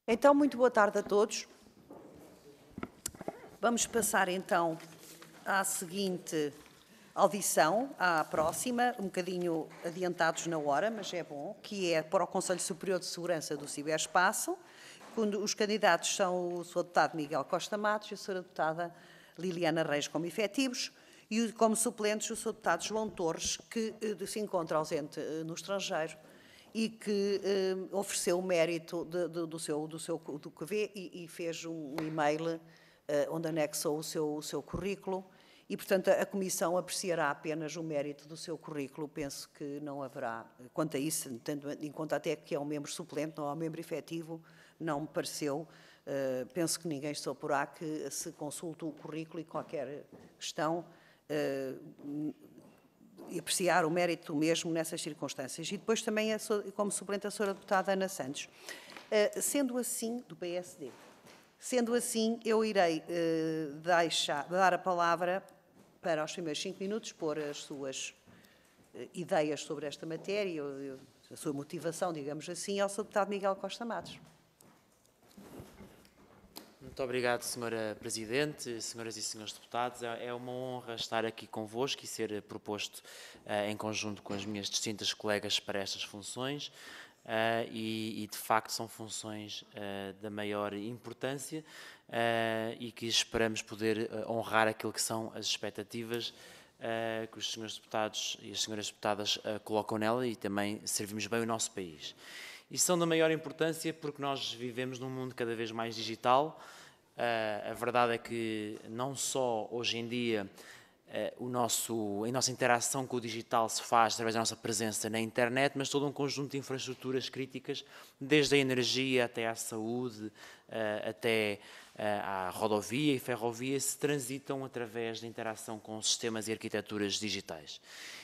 Então, muito boa tarde a todos. Vamos passar então à seguinte audição, à próxima, um bocadinho adiantados na hora, mas é bom, que é para o Conselho Superior de Segurança do Ciberespaço, quando os candidatos são o Sr. Deputado Miguel Costa Matos e a Sra. Deputada Liliana Reis como efetivos, e como suplentes o Sr. Deputado João Torres, que se encontra ausente no estrangeiro e que ofereceu o mérito do que vê e fez um e-mail onde anexou o seu currículo e, portanto, a Comissão apreciará apenas o mérito do seu currículo. Penso que não haverá, quanto a isso, tendo em conta até que é um membro suplente, não é um membro efetivo, não me pareceu. Penso que ninguém se oporá que se consulte o currículo e qualquer questão e apreciar o mérito mesmo nessas circunstâncias. E depois também, como suplente, a Sra. Deputada Ana Santos. Sendo assim, do PSD, sendo assim, eu irei dar a palavra para os primeiros 5 minutos, pôr as suas ideias sobre esta matéria, a sua motivação, digamos assim, ao Sr. Deputado Miguel Costa Matos. Muito obrigado, Sra. Presidente, senhoras e senhores deputados. É uma honra estar aqui convosco e ser proposto em conjunto com as minhas distintas colegas para estas funções. E de facto são funções da maior importância e que esperamos poder honrar aquilo que são as expectativas que os senhores deputados e as senhoras deputadas colocam nela e também servimos bem o nosso país. E são da maior importância porque nós vivemos num mundo cada vez mais digital. A verdade é que não só hoje em dia a nossa interação com o digital se faz através da nossa presença na internet, mas todo um conjunto de infraestruturas críticas, desde a energia até à saúde, até à rodovia e ferrovia, se transitam através da interação com sistemas e arquiteturas digitais.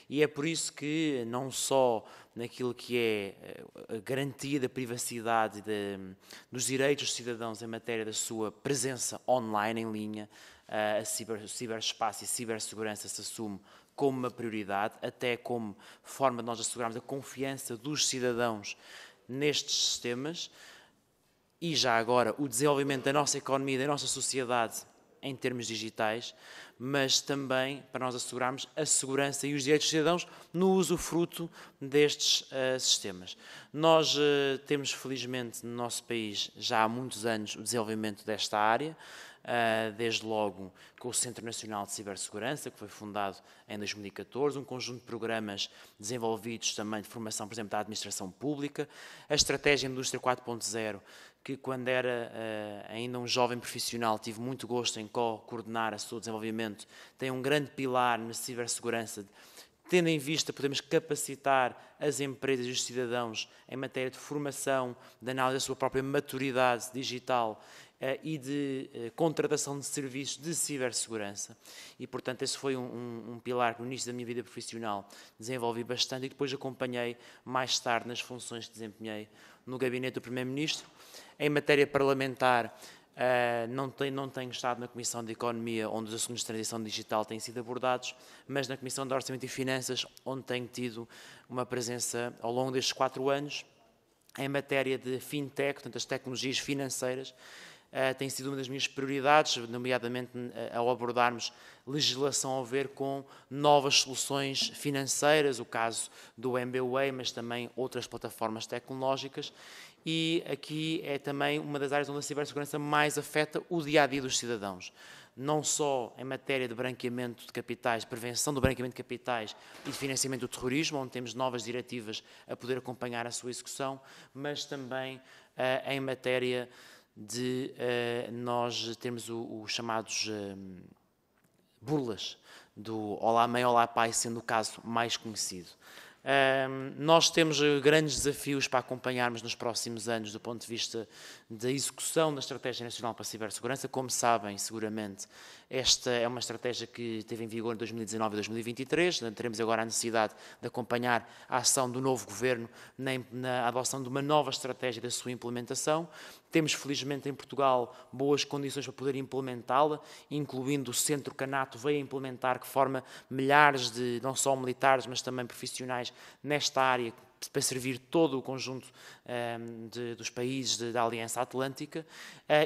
E é por isso que, não só naquilo que é a garantia da privacidade dos direitos dos cidadãos em matéria da sua presença online, em linha, o ciberespaço e a cibersegurança se assume como uma prioridade, até como forma de nós assegurarmos a confiança dos cidadãos nestes sistemas e já agora o desenvolvimento da nossa economia e da nossa sociedade em termos digitais, mas também para nós assegurarmos a segurança e os direitos dos cidadãos no usufruto destes sistemas. Nós temos, felizmente, no nosso país, já há muitos anos, o desenvolvimento desta área, desde logo com o Centro Nacional de Cibersegurança, que foi fundado em 2014, um conjunto de programas desenvolvidos também de formação, por exemplo, da administração pública, a estratégia Indústria 4.0, que quando era ainda um jovem profissional tive muito gosto em coordenar o seu desenvolvimento, tem um grande pilar na cibersegurança, tendo em vista podemos capacitar as empresas e os cidadãos em matéria de formação, de análise da sua própria maturidade digital e de contratação de serviços de cibersegurança. E, portanto, esse foi um pilar que no início da minha vida profissional desenvolvi bastante e depois acompanhei mais tarde nas funções que desempenhei no gabinete do Primeiro-Ministro. Em matéria parlamentar, não tenho estado na Comissão de Economia, onde os assuntos de transição digital têm sido abordados, mas na Comissão de Orçamento e Finanças, onde tenho tido uma presença ao longo destes 4 anos, em matéria de fintech, portanto, as tecnologias financeiras, tem sido uma das minhas prioridades, nomeadamente ao abordarmos legislação a ver com novas soluções financeiras, o caso do MBWay, mas também outras plataformas tecnológicas. E aqui é também uma das áreas onde a cibersegurança mais afeta o dia-a-dia dos cidadãos. Não só em matéria de branqueamento de capitais, prevenção do branqueamento de capitais e de financiamento do terrorismo, onde temos novas diretivas a poder acompanhar a sua execução, mas também em matéria de nós termos os chamados burlas do Olá Mãe, Olá Pai, sendo o caso mais conhecido. Nós temos grandes desafios para acompanharmos nos próximos anos do ponto de vista da execução da Estratégia Nacional para a Cibersegurança. Como sabem, seguramente, esta é uma estratégia que esteve em vigor em 2019 e 2023. Teremos agora a necessidade de acompanhar a ação do novo Governo na adoção de uma nova estratégia da sua implementação. Temos, felizmente, em Portugal, boas condições para poder implementá-la, incluindo o Centro Canato veio a implementar, que forma milhares de, não só militares, mas também profissionais nesta área, para servir todo o conjunto dos países da Aliança Atlântica,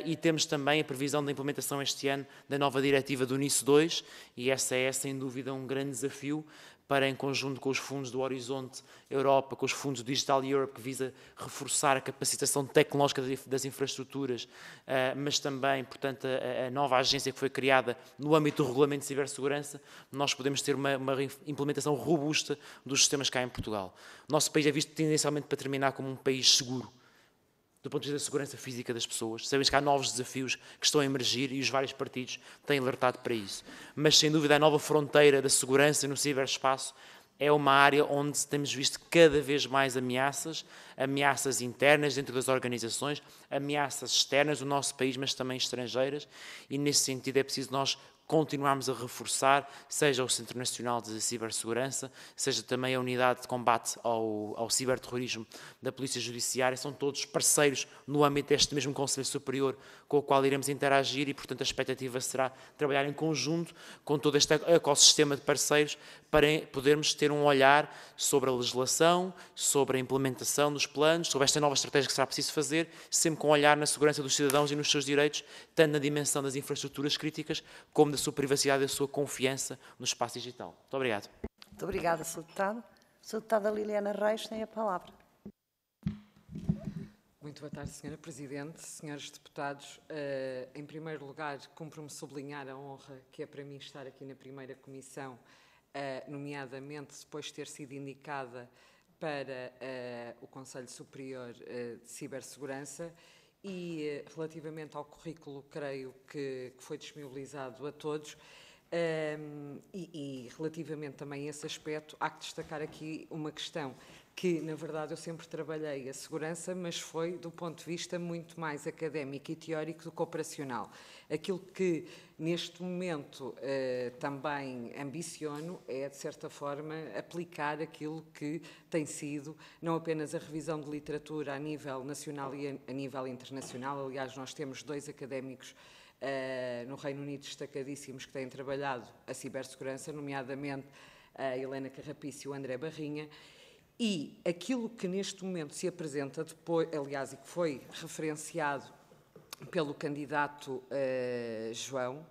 e temos também a previsão da implementação este ano da nova diretiva do NIS 2, e essa é, sem dúvida, um grande desafio para, em conjunto com os fundos do Horizonte Europa, com os fundos do Digital Europe, que visa reforçar a capacitação tecnológica das infraestruturas, mas também, portanto, a nova agência que foi criada no âmbito do Regulamento de Cibersegurança, nós podemos ter uma implementação robusta dos sistemas cá em Portugal. O nosso país é visto tendencialmente, para terminar, como um país seguro, do ponto de vista da segurança física das pessoas. Sabemos que há novos desafios que estão a emergir e os vários partidos têm alertado para isso. Mas, sem dúvida, a nova fronteira da segurança no ciberespaço é uma área onde temos visto cada vez mais ameaças internas dentro das organizações, ameaças externas do nosso país, mas também estrangeiras, e nesse sentido é preciso nós continuarmos a reforçar, seja o Centro Nacional de Cibersegurança, seja também a Unidade de Combate ao Ciberterrorismo da Polícia Judiciária, são todos parceiros no âmbito deste mesmo Conselho Superior com o qual iremos interagir e, portanto, a expectativa será trabalhar em conjunto com todo este ecossistema de parceiros para podermos ter um olhar sobre a legislação, sobre a implementação dos planos, sobre esta nova estratégia que será preciso fazer, sempre com um olhar na segurança dos cidadãos e nos seus direitos, tanto na dimensão das infraestruturas críticas, como da sua privacidade e da sua confiança no espaço digital. Muito obrigado. Muito obrigada, Sr. Deputado. Sra. Deputada Liliana Reis tem a palavra. Muito boa tarde, Sra. Presidente, Srs. Deputados. Em primeiro lugar, cumpre-me sublinhar a honra que é para mim estar aqui na primeira comissão, nomeadamente depois de ter sido indicada para o Conselho Superior de Cibersegurança, e relativamente ao currículo, creio que foi disponibilizado a todos, e relativamente também a esse aspecto, há que destacar aqui uma questão que, na verdade, eu sempre trabalhei a segurança, mas foi do ponto de vista muito mais académico e teórico do que operacional. Aquilo que, neste momento, também ambiciono é, de certa forma, aplicar aquilo que tem sido não apenas a revisão de literatura a nível nacional e a nível internacional. Aliás, nós temos 2 académicos no Reino Unido destacadíssimos que têm trabalhado a cibersegurança, nomeadamente a Helena Carrapice e o André Barrinha. E aquilo que neste momento se apresenta depois, aliás, e que foi referenciado pelo candidato João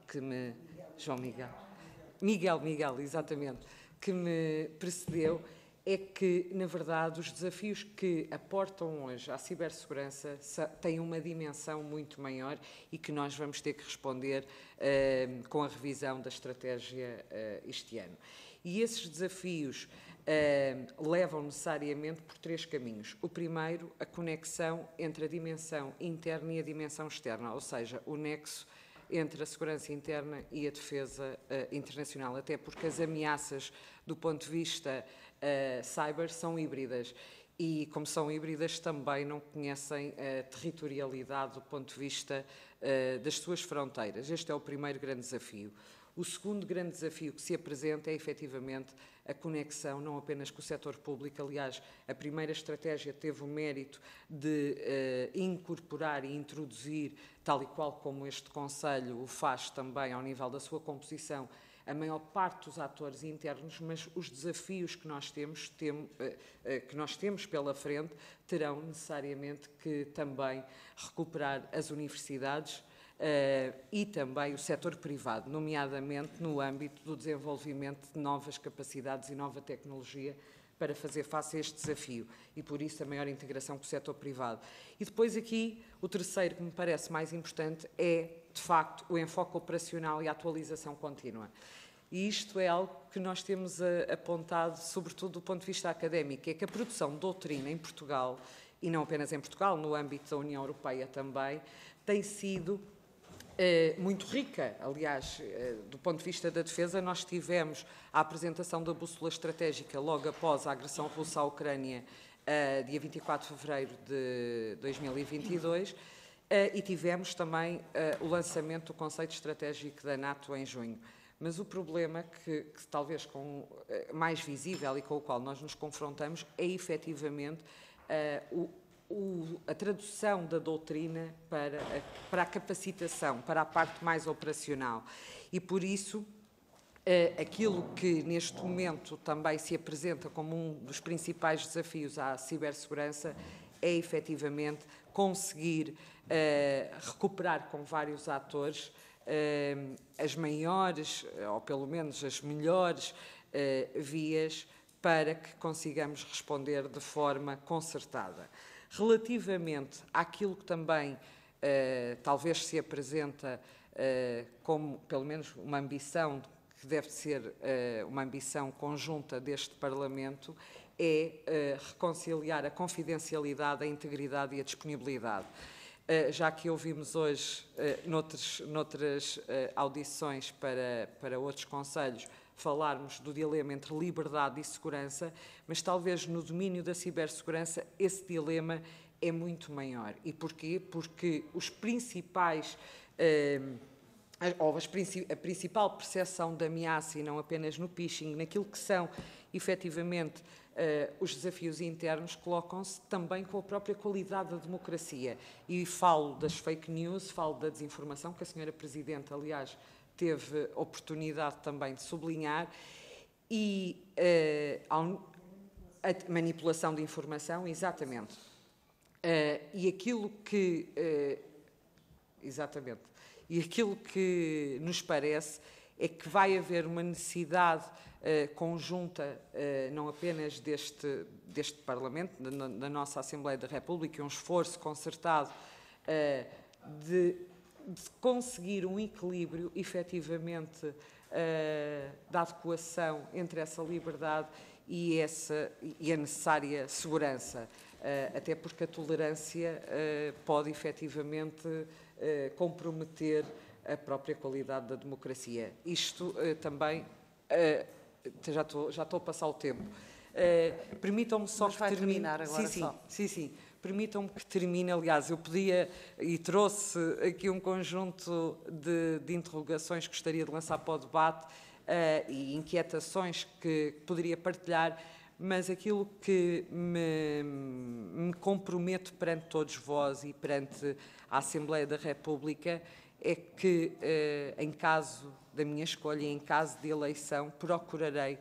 Miguel, exatamente, que me precedeu, é que, na verdade, os desafios que aportam hoje à cibersegurança têm uma dimensão muito maior e que nós vamos ter que responder com a revisão da estratégia este ano. E esses desafios levam necessariamente por 3 caminhos. O primeiro, a conexão entre a dimensão interna e a dimensão externa, ou seja, o nexo entre a segurança interna e a defesa internacional, até porque as ameaças do ponto de vista cyber são híbridas e, como são híbridas, também não conhecem a territorialidade do ponto de vista das suas fronteiras. Este é o primeiro grande desafio. O segundo grande desafio que se apresenta é, efetivamente, a conexão, não apenas com o setor público. Aliás, a primeira estratégia teve o mérito de incorporar e introduzir, tal e qual como este Conselho o faz também ao nível da sua composição, a maior parte dos atores internos, mas os desafios que nós temos pela frente terão necessariamente que também recuperar as universidades e também o setor privado, nomeadamente no âmbito do desenvolvimento de novas capacidades e nova tecnologia para fazer face a este desafio e, por isso, a maior integração com o setor privado. E depois aqui, o terceiro que me parece mais importante é, de facto, o enfoque operacional e a atualização contínua. E isto é algo que nós temos apontado, sobretudo do ponto de vista académico, é que a produção de doutrina em Portugal, e não apenas em Portugal, no âmbito da União Europeia também, tem sido muito rica. Aliás, do ponto de vista da defesa, nós tivemos a apresentação da bússola estratégica logo após a agressão russa à Ucrânia, dia 24 de fevereiro de 2022, e tivemos também o lançamento do conceito estratégico da NATO em junho. Mas o problema que talvez mais visível e com o qual nós nos confrontamos é, efetivamente, a tradução da doutrina para a capacitação, para a parte mais operacional. E, por isso, Aquilo que neste momento também se apresenta como um dos principais desafios à cibersegurança é efetivamente conseguir recuperar com vários atores as maiores, ou pelo menos as melhores vias para que consigamos responder de forma concertada. Relativamente àquilo que também talvez se apresenta como, pelo menos, uma ambição que deve ser uma ambição conjunta deste Parlamento, é reconciliar a confidencialidade, a integridade e a disponibilidade. Já que ouvimos hoje, noutras audições para outros conselhos, falarmos do dilema entre liberdade e segurança, mas talvez no domínio da cibersegurança esse dilema é muito maior. E porquê? Porque os principais... a principal percepção de ameaça, e não apenas no phishing, naquilo que são, efetivamente, os desafios internos, colocam-se também com a própria qualidade da democracia. E falo das fake news, falo da desinformação, que a Sra. Presidente, aliás, teve oportunidade também de sublinhar, e a manipulação de informação, exatamente. E aquilo que... exatamente. E aquilo que nos parece é que vai haver uma necessidade conjunta, não apenas deste Parlamento, da nossa Assembleia da República, um esforço concertado de conseguir um equilíbrio, efetivamente, da adequação entre essa liberdade e a necessária segurança. Até porque a tolerância pode, efetivamente, comprometer a própria qualidade da democracia. Isto também... já estou a passar o tempo. Permitam-me só Mas que vai termine... terminar agora só. Sim. Permitam-me que termine. Aliás, eu podia e trouxe aqui um conjunto de interrogações que gostaria de lançar para o debate e inquietações que poderia partilhar, mas aquilo que me comprometo perante todos vós e perante a Assembleia da República é que, em caso da minha escolha, em caso de eleição, procurarei,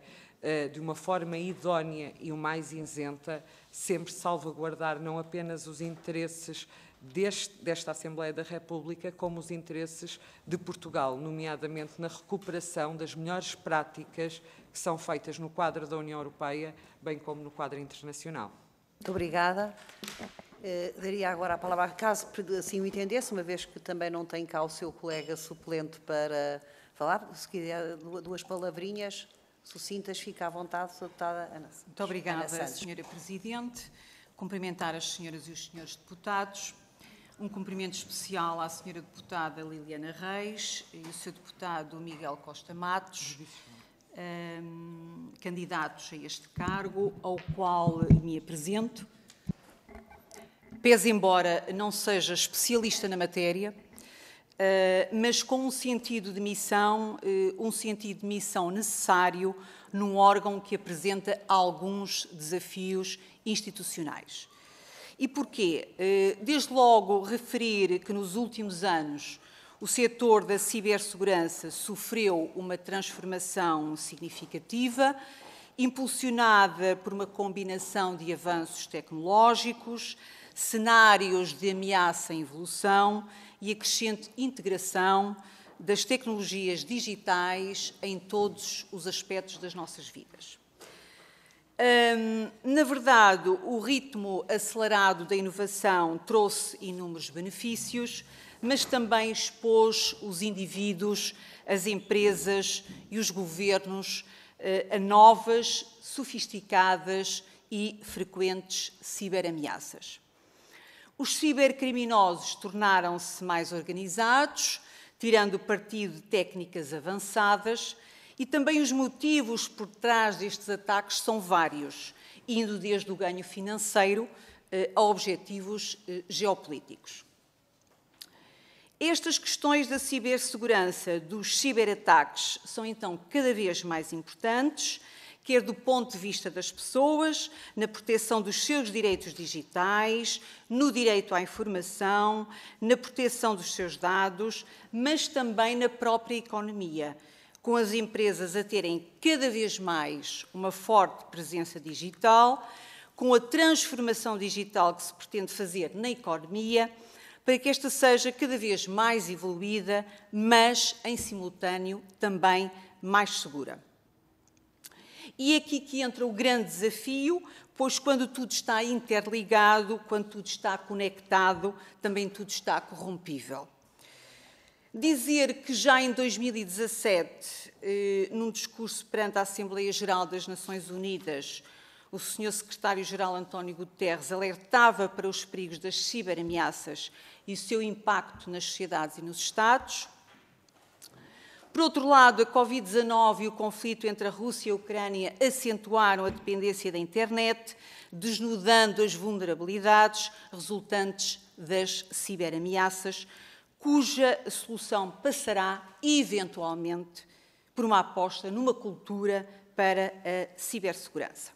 de uma forma idónea e o mais isenta, sempre salvaguardar não apenas os interesses desta Assembleia da República, como os interesses de Portugal, nomeadamente na recuperação das melhores práticas que são feitas no quadro da União Europeia, bem como no quadro internacional. Muito obrigada. Daria agora a palavra, caso assim o entendesse, uma vez que também não tem cá o seu colega suplente para falar, se quiser duas palavrinhas sucintas, fica à vontade, Sra. Deputada Ana Santos. Muito obrigada, Sra. Presidente. Cumprimentar as senhoras e os senhores deputados. Um cumprimento especial à Sra. Deputada Liliana Reis e o Sr. Deputado Miguel Costa Matos, candidatos a este cargo, ao qual me apresento. Pese embora não seja especialista na matéria, mas com um sentido de missão necessário num órgão que apresenta alguns desafios institucionais. E porquê? Desde logo referir que nos últimos anos o setor da cibersegurança sofreu uma transformação significativa, impulsionada por uma combinação de avanços tecnológicos, cenários de ameaça em evolução e a crescente integração das tecnologias digitais em todos os aspectos das nossas vidas. Na verdade, o ritmo acelerado da inovação trouxe inúmeros benefícios, mas também expôs os indivíduos, as empresas e os governos a novas, sofisticadas e frequentes ciberameaças. Os cibercriminosos tornaram-se mais organizados, tirando partido de técnicas avançadas, e também os motivos por trás destes ataques são vários, indo desde o ganho financeiro a objetivos geopolíticos. Estas questões da cibersegurança, dos ciberataques, são então cada vez mais importantes, quer do ponto de vista das pessoas, na proteção dos seus direitos digitais, no direito à informação, na proteção dos seus dados, mas também na própria economia, com as empresas a terem cada vez mais uma forte presença digital, com a transformação digital que se pretende fazer na economia, para que esta seja cada vez mais evoluída, mas, em simultâneo, também mais segura. E é aqui que entra o grande desafio, pois quando tudo está interligado, quando tudo está conectado, também tudo está corrompível. Dizer que já em 2017, num discurso perante a Assembleia Geral das Nações Unidas, o Sr. Secretário-Geral António Guterres alertava para os perigos das ciberameaças e o seu impacto nas sociedades e nos Estados. Por outro lado, a Covid-19 e o conflito entre a Rússia e a Ucrânia acentuaram a dependência da internet, desnudando as vulnerabilidades resultantes das ciberameaças, cuja solução passará, eventualmente, por uma aposta numa cultura para a cibersegurança.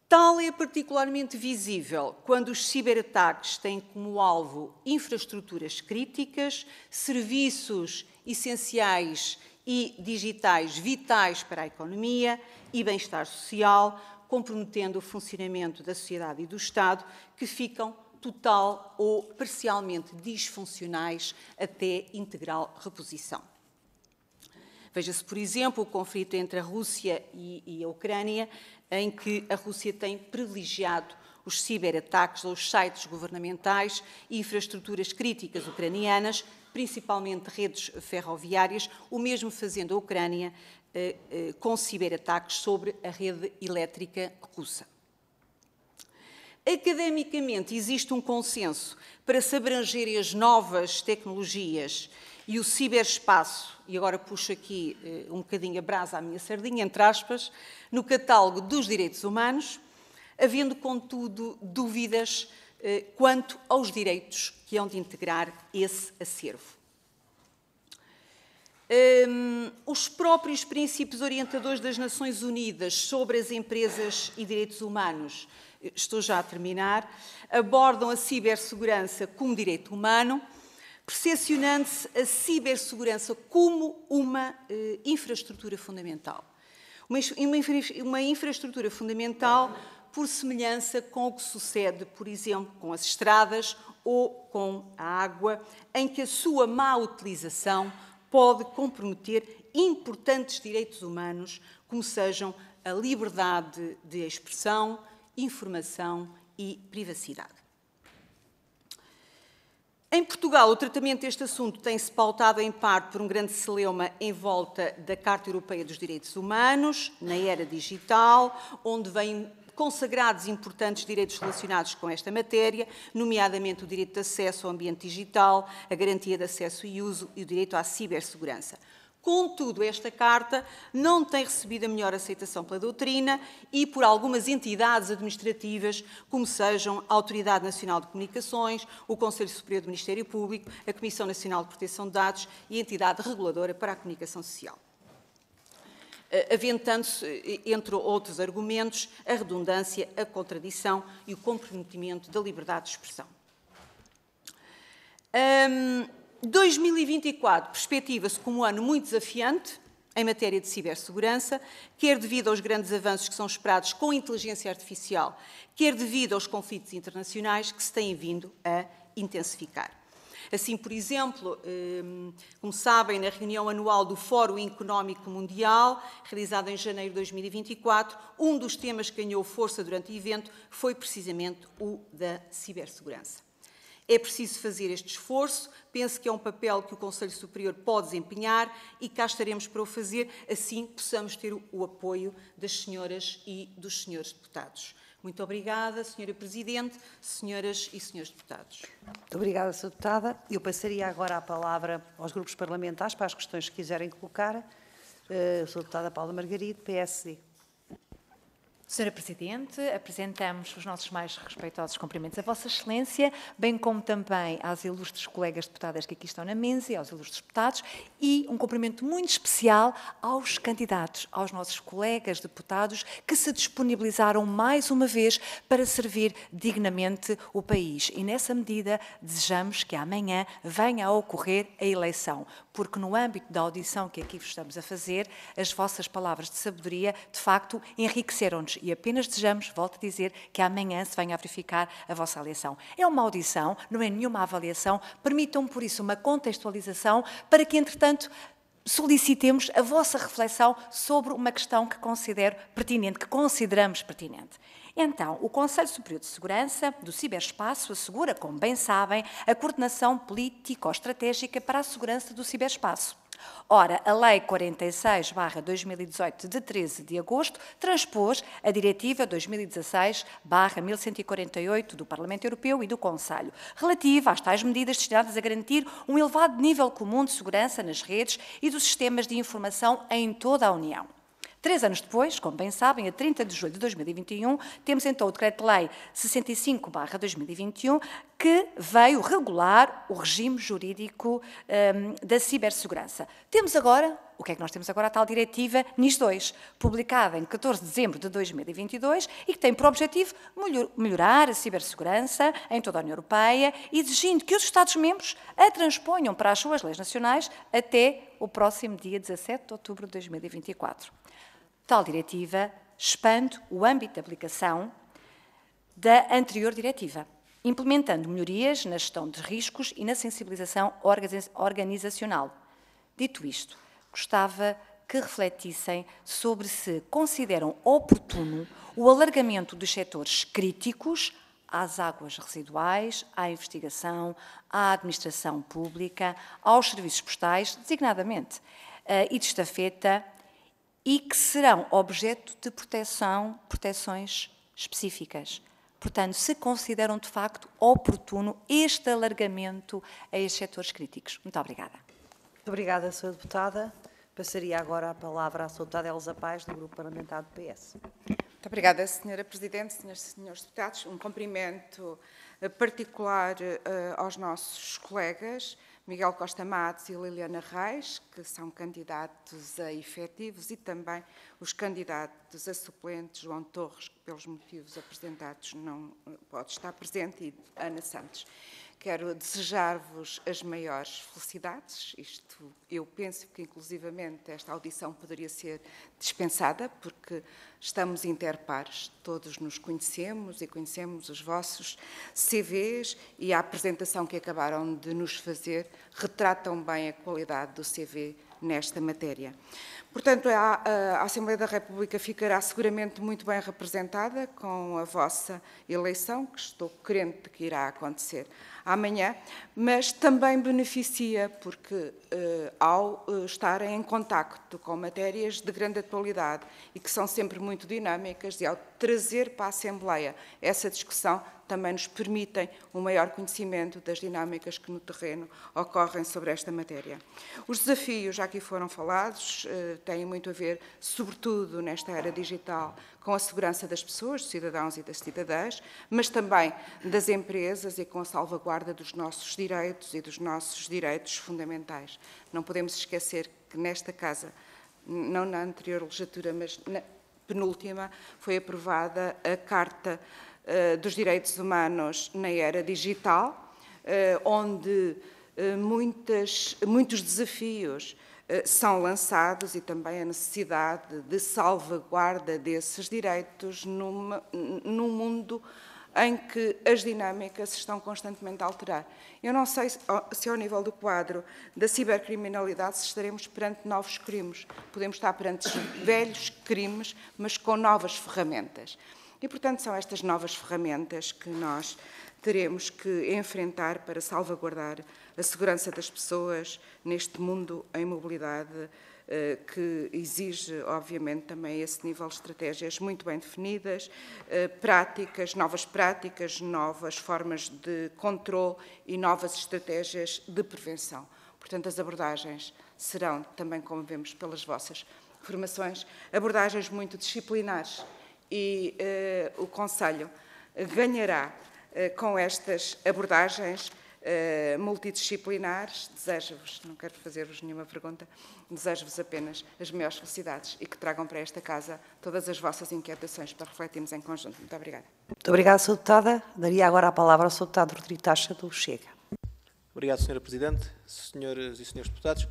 Tal é particularmente visível quando os ciberataques têm como alvo infraestruturas críticas, serviços essenciais e digitais vitais para a economia e bem-estar social, comprometendo o funcionamento da sociedade e do Estado, que ficam total ou parcialmente disfuncionais até integral reposição. Veja-se, por exemplo, o conflito entre a Rússia e a Ucrânia, em que a Rússia tem privilegiado os ciberataques aos sites governamentais e infraestruturas críticas ucranianas, principalmente redes ferroviárias, o mesmo fazendo a Ucrânia com ciberataques sobre a rede elétrica russa. Academicamente, existe um consenso para se abrangerem as novas tecnologias e o ciberespaço, e agora puxo aqui um bocadinho a brasa à minha sardinha, entre aspas, no catálogo dos direitos humanos, havendo, contudo, dúvidas quanto aos direitos que hão de integrar esse acervo. Os próprios princípios orientadores das Nações Unidas sobre as empresas e direitos humanos, estou já a terminar, abordam a cibersegurança como direito humano, percepcionando-se a cibersegurança como uma infraestrutura fundamental. Uma infraestrutura fundamental por semelhança com o que sucede, por exemplo, com as estradas ou com a água, em que a sua má utilização pode comprometer importantes direitos humanos, como sejam a liberdade de expressão, informação e privacidade. Em Portugal, o tratamento deste assunto tem-se pautado em parte por um grande celeuma em volta da Carta Europeia dos Direitos Humanos, na era digital, onde vêm consagrados importantes direitos relacionados com esta matéria, nomeadamente o direito de acesso ao ambiente digital, a garantia de acesso e uso e o direito à cibersegurança. Contudo, esta Carta não tem recebido a melhor aceitação pela doutrina e por algumas entidades administrativas, como sejam a Autoridade Nacional de Comunicações, o Conselho Superior do Ministério Público, a Comissão Nacional de Proteção de Dados e a Entidade Reguladora para a Comunicação Social. Aventando-se, entre outros argumentos, a redundância, a contradição e o comprometimento da liberdade de expressão. 2024 perspectiva-se como um ano muito desafiante em matéria de cibersegurança, quer devido aos grandes avanços que são esperados com a inteligência artificial, quer devido aos conflitos internacionais que se têm vindo a intensificar. Assim, por exemplo, como sabem, na reunião anual do Fórum Económico Mundial, realizada em janeiro de 2024, um dos temas que ganhou força durante o evento foi precisamente o da cibersegurança. É preciso fazer este esforço, penso que é um papel que o Conselho Superior pode desempenhar e cá estaremos para o fazer, assim possamos ter o apoio das senhoras e dos senhores deputados. Muito obrigada, Sra. Presidente, senhoras e senhores deputados. Muito obrigada, Sra. Deputada. Eu passaria agora a palavra aos grupos parlamentares para as questões que quiserem colocar. Sra. Deputada Paula Margarido, PSD. Senhora Presidente, apresentamos os nossos mais respeitosos cumprimentos a Vossa Excelência, bem como também às ilustres colegas deputadas que aqui estão na mesa e aos ilustres deputados, e um cumprimento muito especial aos candidatos, aos nossos colegas deputados que se disponibilizaram mais uma vez para servir dignamente o país. E nessa medida desejamos que amanhã venha a ocorrer a eleição, porque no âmbito da audição que aqui vos estamos a fazer, as vossas palavras de sabedoria, de facto, enriqueceram-nos e apenas desejamos, volto a dizer, que amanhã se venha a verificar a vossa eleição. É uma audição, não é nenhuma avaliação, permitam por isso uma contextualização para que, entretanto, solicitemos a vossa reflexão sobre uma questão que considero pertinente, que consideramos pertinente. Então, o Conselho Superior de Segurança do Ciberespaço assegura, como bem sabem, a coordenação político-estratégica para a segurança do ciberespaço. Ora, a Lei 46/2018, de 13 de agosto, transpôs a Diretiva 2016/1148 do Parlamento Europeu e do Conselho, relativa às tais medidas destinadas a garantir um elevado nível comum de segurança nas redes e dos sistemas de informação em toda a União. 3 anos depois, como bem sabem, a 30 de julho de 2021, temos então o Decreto-Lei 65/2021, que veio regular o regime jurídico da cibersegurança. Temos agora, o que é que nós temos agora? A tal Diretiva NIS-2, publicada em 14 de dezembro de 2022 e que tem por objetivo melhorar a cibersegurança em toda a União Europeia, exigindo que os Estados-membros a transponham para as suas leis nacionais até o próximo dia 17 de outubro de 2024. Tal diretiva expande o âmbito de aplicação da anterior diretiva, implementando melhorias na gestão de riscos e na sensibilização organizacional. Dito isto, gostava que refletissem sobre se consideram oportuno o alargamento dos setores críticos às águas residuais, à investigação, à administração pública, aos serviços postais, designadamente, e de estafeta, e que serão objeto de proteções específicas. Portanto, se consideram de facto oportuno este alargamento a estes setores críticos. Muito obrigada. Muito obrigada, Sra. Deputada. Passaria agora a palavra à Sra. Deputada Elsa Paes, do Grupo Parlamentar do PS. Muito obrigada, Sra. Presidente, Sras. e Srs. Deputados. Um cumprimento particular aos nossos colegas, Miguel Costa Matos e Liliana Reis, que são candidatos a efetivos, e também os candidatos a suplentes, João Torres, que pelos motivos apresentados não pode estar presente, e Ana Santos. Quero desejar-vos as maiores felicidades. Isto, eu penso que, inclusivamente, esta audição poderia ser dispensada, porque estamos interpares, todos nos conhecemos e conhecemos os vossos CVs, e a apresentação que acabaram de nos fazer retratam bem a qualidade do CV nesta matéria. Portanto, a Assembleia da República ficará seguramente muito bem representada com a vossa eleição, que estou crente que irá acontecer amanhã, mas também beneficia porque, ao estarem em contacto com matérias de grande atualidade e que são sempre muito dinâmicas, e ao trazer para a Assembleia essa discussão, também nos permitem um maior conhecimento das dinâmicas que no terreno ocorrem sobre esta matéria. Os desafios já aqui foram falados, têm muito a ver, sobretudo nesta era digital, com a segurança das pessoas, dos cidadãos e das cidadãs, mas também das empresas e com a salvaguarda dos nossos direitos e dos nossos direitos fundamentais. Não podemos esquecer que nesta Casa, não na anterior legislatura, mas na penúltima, foi aprovada a Carta dos Direitos Humanos na era digital, onde muitos desafios são lançados, e também a necessidade de salvaguarda desses direitos num mundo em que as dinâmicas se estão constantemente a alterar. Eu não sei se ao nível do quadro da cibercriminalidade estaremos perante novos crimes. Podemos estar perante velhos crimes, mas com novas ferramentas. E, portanto, são estas novas ferramentas que nós teremos que enfrentar para salvaguardar a segurança das pessoas neste mundo em mobilidade, que exige, obviamente, também esse nível de estratégias muito bem definidas, novas formas de controle e novas estratégias de prevenção. Portanto, as abordagens serão, também como vemos pelas vossas formações, abordagens muito disciplinares e o Conselho ganhará com estas abordagens multidisciplinares. Desejo-vos, não quero fazer-vos nenhuma pergunta, desejo-vos apenas as maiores felicidades e que tragam para esta casa todas as vossas inquietações para refletirmos em conjunto. Muito obrigada. Muito obrigada, Sra. Deputada. Daria agora a palavra ao Sr. Deputado Rodrigo Taxa, do Chega. Obrigado, Sra. Presidente. Senhoras e senhores deputados,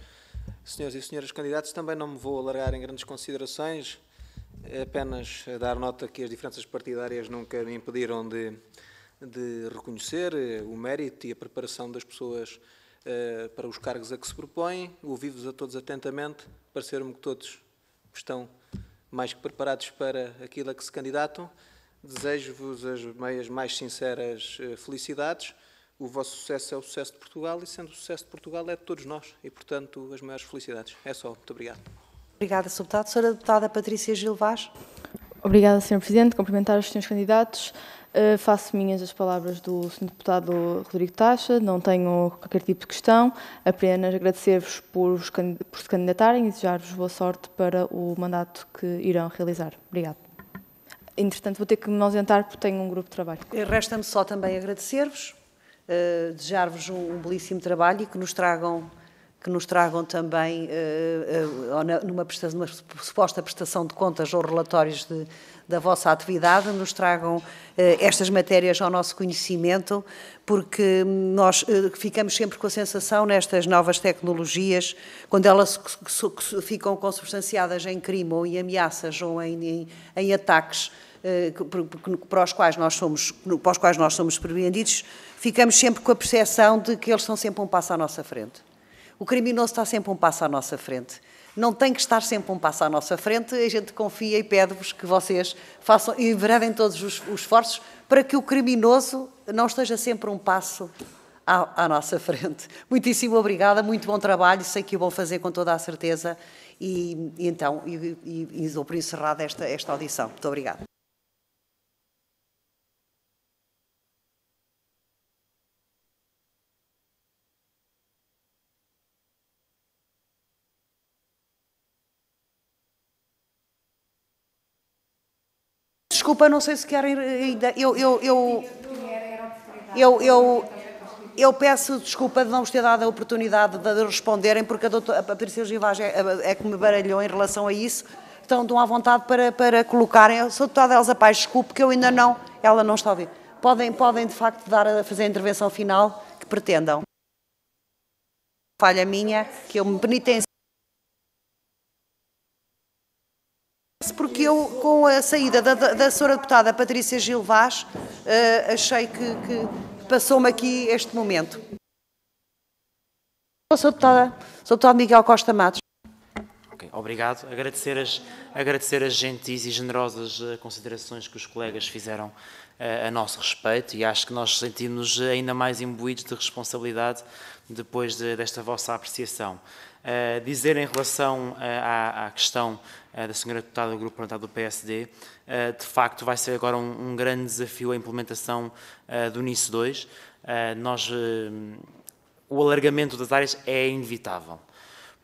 senhores e senhoras candidatos, também não me vou alargar em grandes considerações, apenas dar nota que as diferenças partidárias nunca me impediram de reconhecer o mérito e a preparação das pessoas para os cargos a que se propõem. Ouvi-vos a todos atentamente, parecer-me que todos estão mais que preparados para aquilo a que se candidatam. Desejo-vos as mais sinceras felicidades. O vosso sucesso é o sucesso de Portugal e, sendo o sucesso de Portugal, é de todos nós e, portanto, as maiores felicidades. É só. Muito obrigado. Obrigada, Sr. Deputado. Sra. Deputada Patrícia Gil Vaz. Obrigada, Sr. Presidente. Cumprimentar os senhores candidatos. Faço minhas as palavras do Sr. Deputado Rodrigo Taxa. Não tenho qualquer tipo de questão. Apenas agradecer-vos por se candidatarem e desejar-vos boa sorte para o mandato que irão realizar. Obrigada. Entretanto, vou ter que me ausentar porque tenho um grupo de trabalho. Resta-me só também agradecer-vos, desejar-vos um belíssimo trabalho e que nos tragam também, numa suposta prestação de contas ou relatórios da vossa atividade, nos tragam estas matérias ao nosso conhecimento, porque nós ficamos sempre com a sensação, nestas novas tecnologias, quando elas ficam consubstanciadas em crime ou em ameaças ou em ataques, para os quais nós somos prevenidos, ficamos sempre com a percepção de que eles estão sempre um passo à nossa frente. O criminoso está sempre um passo à nossa frente. Não tem que estar sempre um passo à nossa frente. A gente confia e pede-vos que vocês façam e enveredem todos os esforços para que o criminoso não esteja sempre um passo à nossa frente. Muitíssimo obrigada, muito bom trabalho, sei que o vão fazer com toda a certeza e dou por encerrada esta audição. Muito obrigada. Desculpa, não sei se querem ainda. Eu peço desculpa de não vos ter dado a oportunidade de responderem, porque a Patrícia Gil Vaz é que me baralhou em relação a isso. Estão à vontade para colocarem. Eu sou deputada Elsa Paes, desculpe, que eu ainda não. Ela não está a ouvir. Podem de facto fazer a intervenção final que pretendam. Falha minha, que eu me penitencio. Porque eu, com a saída da Sra. Deputada Patrícia Gil Vaz, achei que passou-me aqui este momento. Sr. Deputado Miguel Costa Matos. Okay, obrigado. Agradecer as gentis e generosas considerações que os colegas fizeram a nosso respeito e acho que nós sentimos ainda mais imbuídos de responsabilidade depois desta vossa apreciação. Dizer em relação à questão da senhora deputada do Grupo Parlamentar do PSD, de facto vai ser agora um grande desafio a implementação do NIS 2. O alargamento das áreas é inevitável,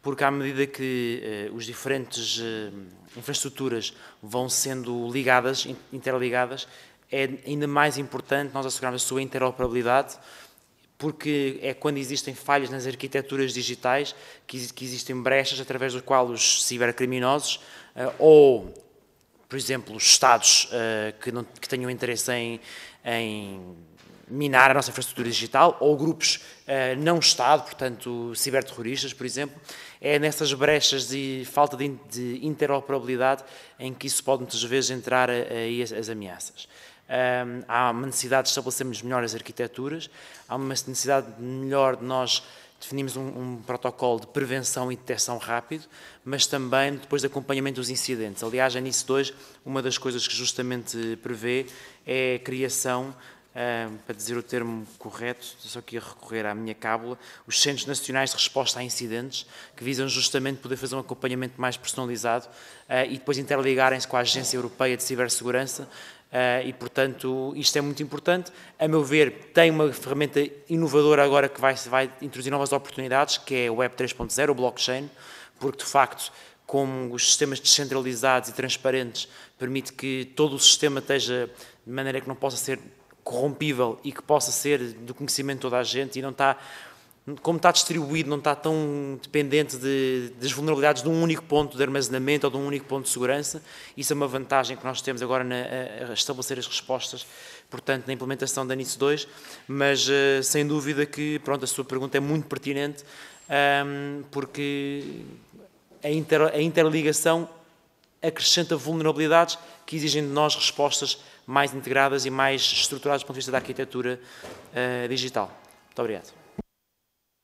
porque à medida que os diferentes infraestruturas vão sendo ligadas, interligadas, é ainda mais importante nós assegurarmos a sua interoperabilidade, porque é quando existem falhas nas arquiteturas digitais que existem brechas através do qual os cibercriminosos ou, por exemplo, os Estados que tenham interesse em minar a nossa infraestrutura digital ou grupos não-Estado, portanto, ciberterroristas, por exemplo, é nessas brechas de falta de interoperabilidade em que isso pode muitas vezes entrar aí as ameaças. Há uma necessidade de estabelecermos melhor as arquiteturas, há uma necessidade melhor de nós definirmos um protocolo de prevenção e detecção rápido, mas também depois de acompanhamento dos incidentes. Aliás, a NIS 2, uma das coisas que justamente prevê é a criação, para dizer o termo correto, só que ia recorrer à minha cábula, os Centros Nacionais de Resposta a Incidentes, que visam justamente poder fazer um acompanhamento mais personalizado e depois interligarem-se com a Agência Europeia de Cibersegurança. E, portanto, isto é muito importante. A meu ver, tem uma ferramenta inovadora agora que vai introduzir novas oportunidades, que é o Web 3.0, o blockchain, porque, de facto, como os sistemas descentralizados e transparentes permite que todo o sistema esteja de maneira que não possa ser corrompível e que possa ser do conhecimento de toda a gente e não está, como está distribuído, não está tão dependente das vulnerabilidades de um único ponto de armazenamento ou de um único ponto de segurança. Isso é uma vantagem que nós temos agora a estabelecer as respostas, portanto, na implementação da NIS 2, mas sem dúvida que, pronto, a sua pergunta é muito pertinente, porque a interligação acrescenta vulnerabilidades que exigem de nós respostas mais integradas e mais estruturadas do ponto de vista da arquitetura digital. Muito obrigado.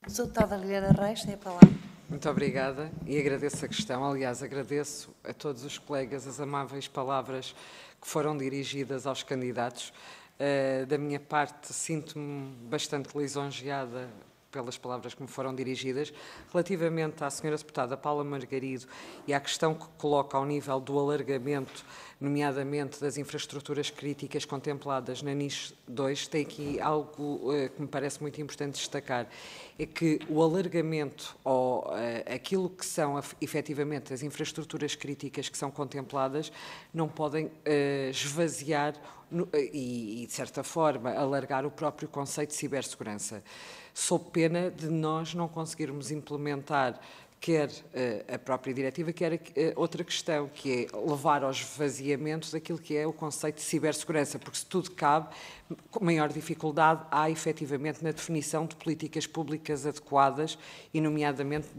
Sra. Deputada Liliana Reis, tem a palavra. Muito obrigada e agradeço a questão. Aliás, agradeço a todos os colegas as amáveis palavras que foram dirigidas aos candidatos. Da minha parte, sinto-me bastante lisonjeada pelas palavras que me foram dirigidas. Relativamente à senhora deputada Paula Margarido e à questão que coloca ao nível do alargamento, nomeadamente das infraestruturas críticas contempladas na NIS 2, tem aqui algo que me parece muito importante destacar, é que o alargamento ou aquilo que são efetivamente as infraestruturas críticas que são contempladas não podem esvaziar e, de certa forma, alargar o próprio conceito de cibersegurança. Sob pena de nós não conseguirmos implementar quer a própria diretiva, quer outra questão, que é levar ao esvaziamento daquilo que é o conceito de cibersegurança, porque se tudo cabe, com maior dificuldade há efetivamente na definição de políticas públicas adequadas e nomeadamente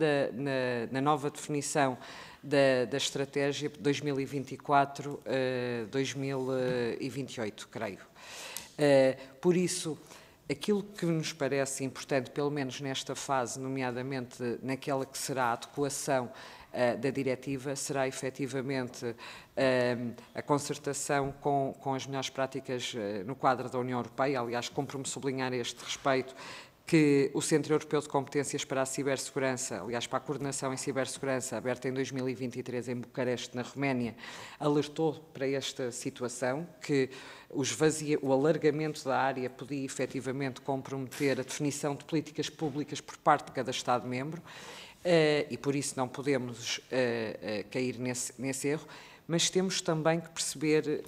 na nova definição da estratégia 2024-2028, creio. Por isso, aquilo que nos parece importante, pelo menos nesta fase, nomeadamente naquela que será a adequação da diretiva, será efetivamente a concertação com as melhores práticas no quadro da União Europeia. Aliás, cumpre-me sublinhar a este respeito que o Centro Europeu de Competências para a Cibersegurança, aliás, para a coordenação em cibersegurança, aberto em 2023 em Bucareste, na Roménia, alertou para esta situação, que o alargamento da área podia efetivamente comprometer a definição de políticas públicas por parte de cada Estado-membro e por isso não podemos cair nesse erro, mas temos também que perceber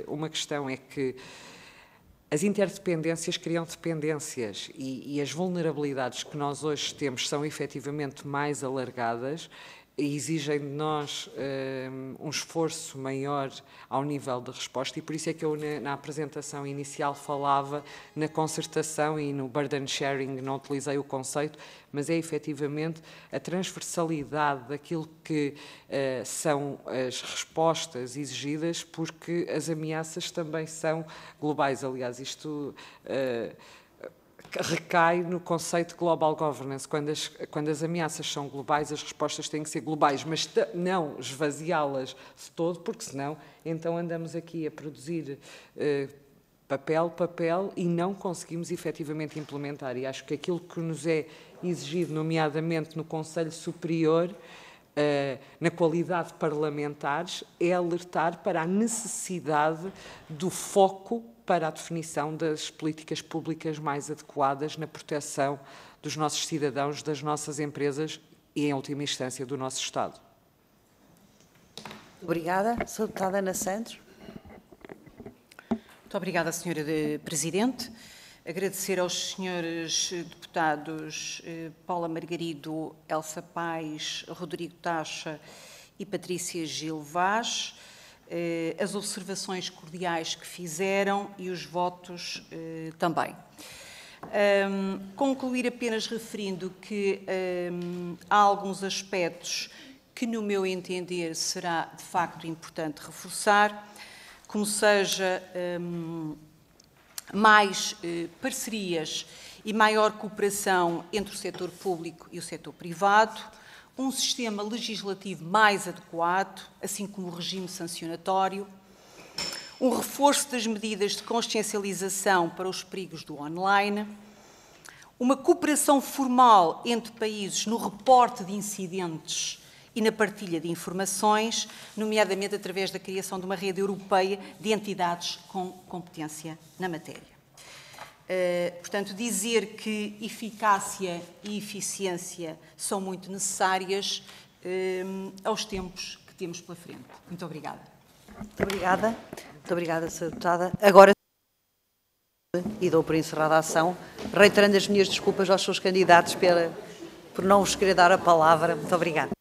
uma questão, é que as interdependências criam dependências e as vulnerabilidades que nós hoje temos são efetivamente mais alargadas e exigem de nós um esforço maior ao nível de resposta, e por isso é que eu na apresentação inicial falava na concertação e no burden sharing, não utilizei o conceito, mas é efetivamente a transversalidade daquilo que são as respostas exigidas, porque as ameaças também são globais. Aliás, isto recai no conceito de global governance. Quando as ameaças são globais, as respostas têm que ser globais, mas não esvaziá-las de todo, porque senão então andamos aqui a produzir papel e não conseguimos efetivamente implementar. E acho que aquilo que nos é exigido, nomeadamente no Conselho Superior, na qualidade de parlamentares, é alertar para a necessidade do foco para a definição das políticas públicas mais adequadas na proteção dos nossos cidadãos, das nossas empresas e, em última instância, do nosso Estado. Obrigada. Sra. Deputada Ana Santos. Muito obrigada, Sra. Presidente. Agradecer aos senhores deputados Paula Margarido, Elsa Paes, Rodrigo Tacha e Patrícia Gil Vaz as observações cordiais que fizeram e os votos também. Concluir apenas referindo que há alguns aspectos que, no meu entender, será de facto importante reforçar, como seja mais parcerias e maior cooperação entre o setor público e o setor privado, um sistema legislativo mais adequado, assim como o regime sancionatório, um reforço das medidas de consciencialização para os perigos do online, uma cooperação formal entre países no reporte de incidentes e na partilha de informações, nomeadamente através da criação de uma rede europeia de entidades com competência na matéria. Portanto, dizer que eficácia e eficiência são muito necessárias aos tempos que temos pela frente. Muito obrigada. Muito obrigada, Sra. Deputada. Agora, e dou por encerrada a ação, reiterando as minhas desculpas aos seus candidatos por não vos querer dar a palavra. Muito obrigada.